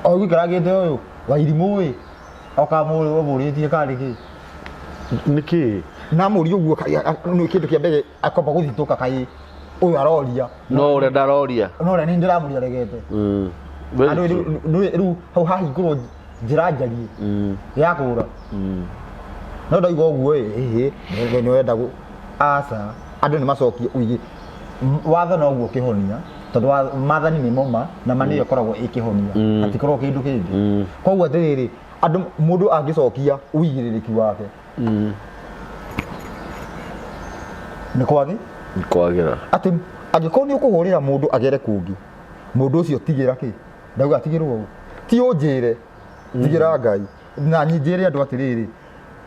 Ũgĩkaragĩte ũyũ Wairimũ okamũrĩtie karĩ kĩ?
Nĩkĩ?
Na mũri ũguo nĩ kĩndũ kĩa mbere akomba gũthitũka kaĩ ũyũ aroria.
No ũrĩa ndaroria.
No ũrĩa nĩ ndĩramũria regete. Rĩu hau hahingũrwo njĩra njarie ya kũra. No ndaigua ũguo nĩ wenda aca andũ nĩ macokie ũigi watho no ũguo kĩhonia tondũ maathani nĩ moma na manĩ ĩkoragwo ĩkĩhonia hatikorwo kĩndũ kĩngĩ. Koguo atĩrĩrĩ, andũ mũndũ angĩcokia ũigĩrĩrĩki wake nĩ
kwagĩra
atĩ angĩkorwo nĩ ũkũhũrĩra mũndũ agere kũngĩ, mũndũ ũcio tigĩra kĩ? Ndauga atigĩrwo ũũ, ti ũnjĩre tigĩra Ngai. Na njĩre andũ atĩrĩrĩ,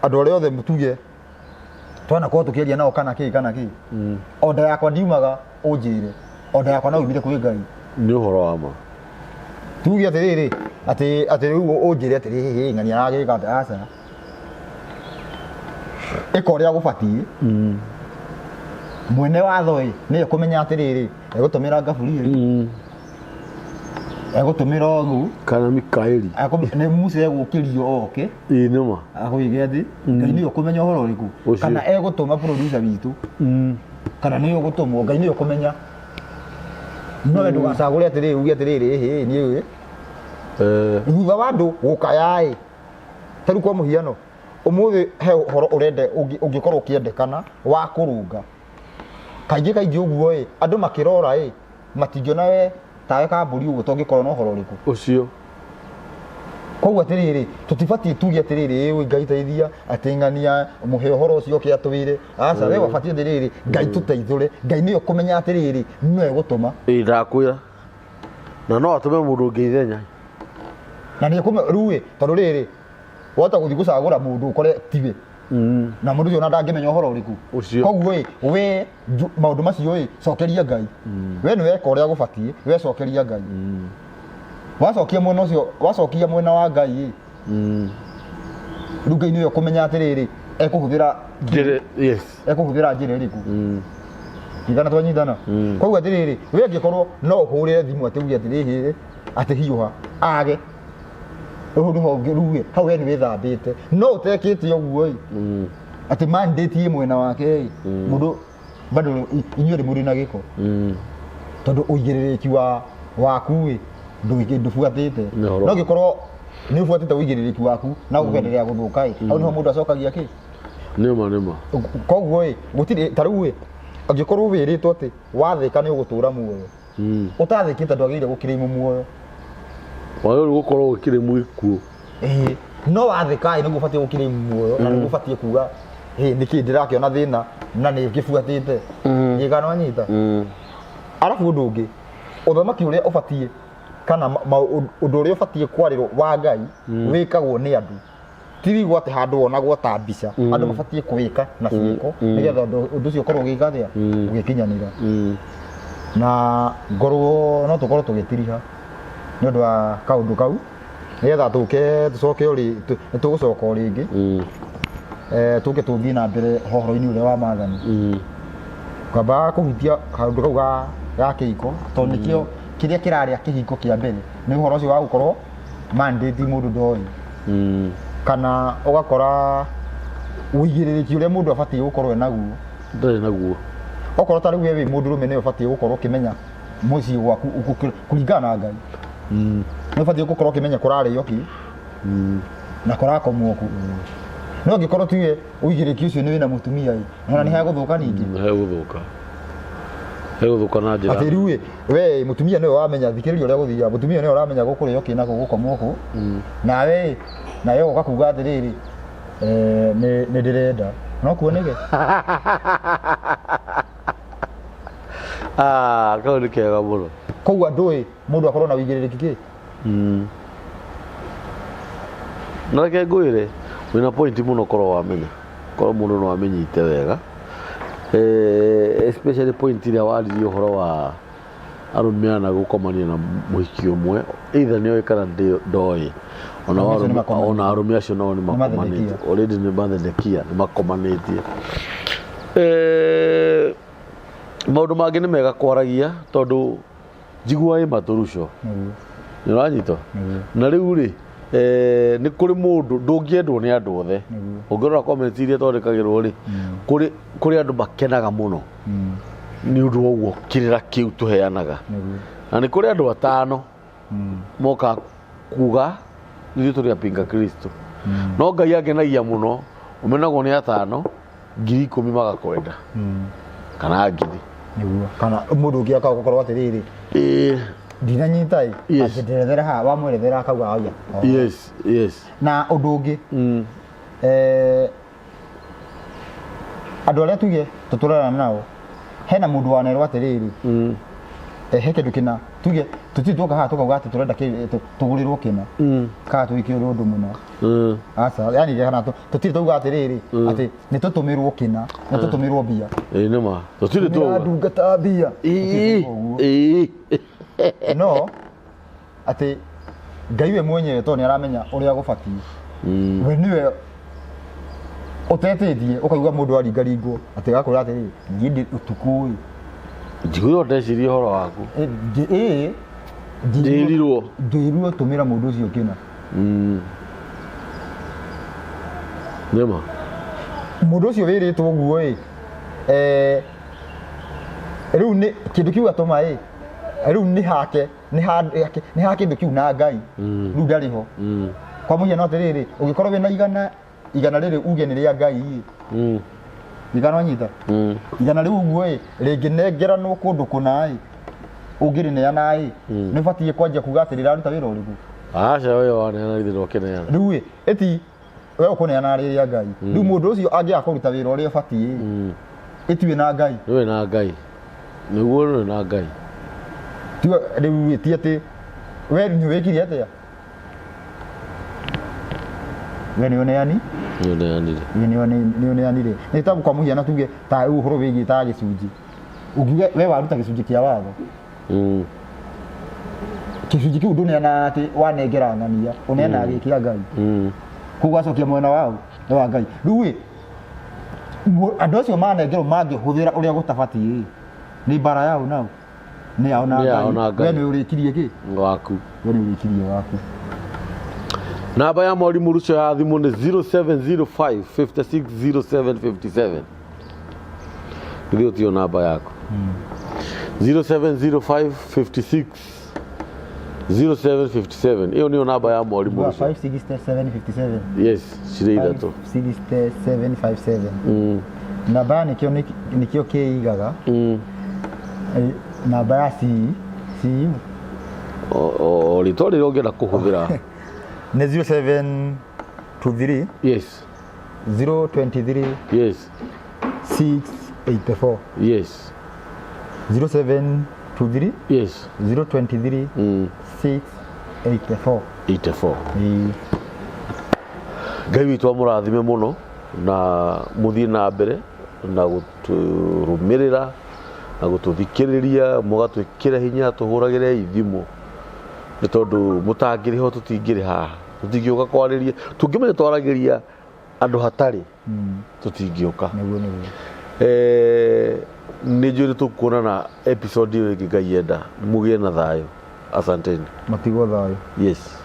andũ arĩa othe mũtuge twanakorwo tũkĩaria nao kana kĩ o nda yakwa ndiumaga ũnjĩre, o nda yakwa no umire kwĩ Ngai.
Nĩ ũhoro wa ma.
Tuge atĩrĩrĩ atĩ rĩu ũnjĩre atĩrĩrĩ ng'ania aragĩka atĩ aca ĩka ũrĩa gũbatiĩ. Mwene watho nĩ ekũmenya atĩrĩrĩ egũtũmĩra Ngaburieli, egũtũmĩra Ũgũ
kana Mikaeli,
nĩ Musa egũkĩrio oke
nĩma
agũige thĩ. Ngai nĩ ũkũmenya ũhoro ũrĩkũ, kana egũtũma producer witũ, kana nĩ ũgũtũmwo. Ngai nĩ ũkũmenya. No ndũgacagũre atĩrĩrĩ uge atĩrĩrĩ niĩ thutha wa andũ gũkaya tarĩu kwa mũhiano ũmũthĩ he ũhoro ũrende ũngĩkorwo ũkĩendekana wa kũrũnga kaingĩ ũguo andũ makĩrora matingiona we tawe kamburi uguo tongikorwo na horo riku
ucio
koguo atiriri tutibatie tuge atiriri Ngai teithia ating'ania muhe horo ucio ke atwire aca we wabatie atiriri Ngai tuteithure Ngai niyo kumenya atiriri no egutuma
ndakwira na no atume mundu ngeithenya
na ni kuma ruwe tondu riri wota guthi gucagura mundu ukore tiwe na mundu ucio na ndangimenya horo uriku koguo we maundu macio cokeria Ngai we ni weka uria gubatie we cokeria Ngai wacokia mwena ucio wacokia mwena wa Ngai Ngai niyo kumenya atiriri ekuhuthira ekuhuthira njira iriku igana twanyitana koguo atiriri we angikorwo no uhurire thimu atiuge atiriri ati hiuha age uhu niho ngiruge hau we ni withambite no utekite uguo ati mandate mwena wake mundu bado inyuĩ muri na giko tondu uigĩrĩrĩki waku ndubuatĩte no gikorwo ni ubuatĩte uigĩrĩrĩki waku na gukenderea guthuka hau niho mundu acokagia ki
nima
koguo gutiri tarĩu angikorwo wĩrĩtwo ati wathĩka ni ugutura muoyo utathĩkĩte ndwagĩrĩire gũkĩrĩmwo muoyo
wayo gukorwo gũkĩrĩmwo ikuũ
no wathĩka ni gubatie gũkĩrĩmwo muoyo na ni gubatie kuga niki ndirakiona thina na ni ngibuatĩte igana wanyita arafu undu ungi uthamaki uria ubatie kana undu uria ubatie kwarirwo wa Ngai wikagwo ni andu tirigo ati handu wonagwo ta mbica andu mabatie kuwika na ciiko nigetha undu ucio ukorwo ugikathia ugikinyanira na ngorwo no tukorwo tugitiriha ni undu wa kaundu kau nigetha tucoke uri tugucoka ringi tuke tuthii na mbere horo-ini uria wa maathani kwamba kuhutia kaundu kau ga kihiko tondu nikio kiria kiraria kihiko kia mbere ni uhoro ucio wa gukorwo mandate mundu ndoi kana ugakora uigĩrĩrĩki uria mundu abatie gukorwo naguo
ndari naguo
okorwo tari we mundu rume ni ubatie gukorwo kimenya mucii gwaku kuringana na Ngai ni ubatie gukorwo kimenya kurario ki na kurakomwo ku no ngikorwo tiwe uigĩrĩrĩki ucio ni wina mutumia na ni haguthuka ningi
heguthuka na njira
ati riu we mutumia niwe wamenya thikiririo uria guthia mutumia niwe uramenya gukurio kina gukomwo ku na yo ukakuga atiriri ni ndirenda no kuonege
kau ni kega muno
koguo ndui mundu akorwo na uigĩrĩrĩki ki
na reke ngwire wina point muno korwo wamenya korwo mundu no amenyite wega especially point iria waririe uhoro wa arumiana gukomania na muhiki umwe either ni oĩ kana ndoi ona arumia acio nao ni makomanĩtie already ni mathenekia ni makomanĩtie maundu mangĩ nĩ mega kwaragia tondu njiguaga maturuco nĩ ũranyitwo na rĩu rĩ ni kuri mundu ndũngĩendwo nĩ andũ othe ũngĩrora comment iria twandĩkagĩrwo rĩ kuri andu makenaga muno ni ũndũ woguo kĩrĩra kĩu tũheanaga na nĩ kuri andu atano moka kuga nĩ tũrĩ apinga Kristo no Ngai angenagia muno umenagwo nĩ atano 10,000 magakwenda kana 1,000
kana mundu ũngĩ akagukorwo atiriri ndinanyita atirethera ha wamwerethera akauga oya
yes
na undu ungi andu aria tuge tuturana nao hena mundu wanerwo atiriri he kindu kina tuge tutituka ha tukauga ati turenda tugurirwo kina ka twikirwo undu muno asa yani kana tutiri tuga atiriri ati ni tutumirwo kina ni tutumirwo bia
nima tutiri tuga
ndungata bia no ati Ngai we mwenyewe to ni aramenya uria gubatie we niwe utetethie ukauga mundu aringaringwo ati gakora ati ngindi utuku
njiguo ndecirie horo waku
ndirirwo tumira mundu ucio kina
nima
mundu ucio wiritwo guo riu ni kindu kiu atuma riu ni hake kindu kiu na Ngai riu ndariho kwa muhiano atiriri ungikorwo wina igana riri uge ni ria Ngai igana wanyita igana riu guo ringinengeranwo kundu kuna ũngĩrĩneana nĩ batie kwanja kuga atĩ rĩraruta wĩra ũrĩkũ.
Aca wewe waneana ithe ndokeneana.
Rĩu eti we ũkũneana rĩrĩa Ngai. Rĩu mũndũ ũcio angĩaga kũruta wĩra ũrĩa ũbatie ĩtiwe na Ngai.
Nĩwe na Ngai. Nĩguo nĩwe na Ngai.
Tiga rĩu ti atĩ we nĩ wĩkire atĩa? We nĩ ũneani? Nĩ ũneanire. Nĩ ta kwa mũhiana tuge ta ũhoro wĩgiĩ ta gĩcunjĩ. Ũngiuga we waruta gĩcunjĩ kĩa watho. Gĩcunjĩ kĩu ndũneana atĩ wanengera ng'ania, ũneana gĩkĩa Ngai. Koguo acokia mwena wao nĩ wa Ngai. Rĩu andũ acio manengerwo mangĩhũthĩra ũrĩa gũtabatie nĩ mbara yao nao. Nĩ yao na Ngai. We nĩ ũrĩkirie kĩ?
Waku.
We nĩ ũrĩkirie waku.
Namba ya Mwarimũ Ruto ya thimũ nĩ 0705 560757. Ndio tio namba yako. 0705 560757. Hiyo ndio namba ya Mwarimũ Ruto.
560757.
Yes, shirei thato.
5757. Namba nikio kĩigaga. Namba ya CU.
Rĩtwa rĩrĩa ũngĩenda kũhũthĩra
nĩ 0723.
Yes.
023.
Yes.
684.
Yes.
0723.
Yes.
023. 684.
84. Ngai witũ amũrathime mũno na mũthiĩ na mbere na gũtũrũmĩrĩra na gũtũthikĩrĩria mũgatwĩkĩra hinya tũhũragĩre ithimo nĩ tondũ mũtangĩrĩ ho tũtingĩrĩ haha tũtingĩũka kwarĩria tũngĩmenya twaragĩria andũ hatarĩ tũtingĩũka. Nĩ njũĩ tũkuonana episode ĩyo ĩngĩ Ngai enda mũgĩe na thayũ. Asanteni.
Matigwo thayũ.
Yes.